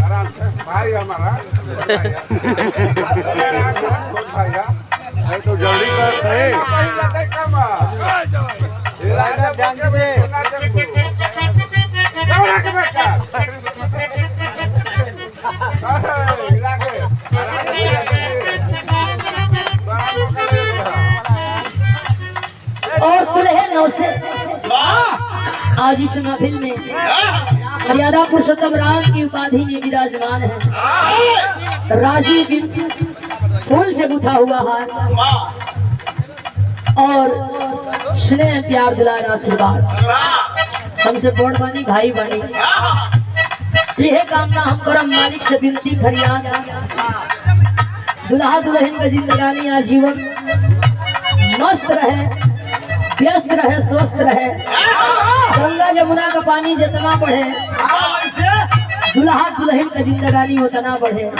आराम से भाई हमारा तो जल्दी कर और सुलह नौ से आज इस महफिल में मर्यादा पुरुषोत्तम राम की उपाधि में विराजमान है। राजी दिल फूल से गुथा हुआ हाथ और स्नेह प्यार दुलार आशीर्वाद हमसे बोर्ड बनी भाई बनी। यह कामना हम करम मालिक से विनती फरियाद दुल्हा दुल्हन का जिंदगानी आजीवन मस्त रहे, व्यस्त रहे, स्वस्थ रहे। गंगा यमुना का पानी जितना बढ़े दुल्हा दुल्हन का जिंदगानी उतना बढ़े।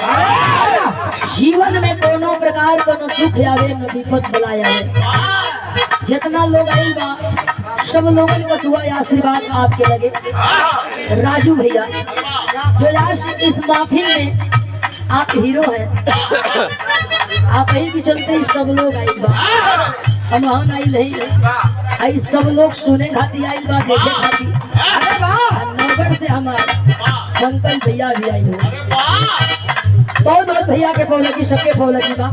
जीवन में दोनों प्रकार का न दुख आवे न विपद बुलाया आवे। जितना लोग आई बा सब लोगों का दुआ आशीर्वाद आपके लगे। राजू भैया जो आज इस महफिल में आप हीरो हैं, आप ही भी चलते ही सब लोग आई बा। हम आई नहीं आई, सब लोग सुने खाती आई बा, देखे खाती। नगर से हमारे शंकर भैया भी आई हो। बहुत बहुत भैया के पौलकी सबके पौलकी बा।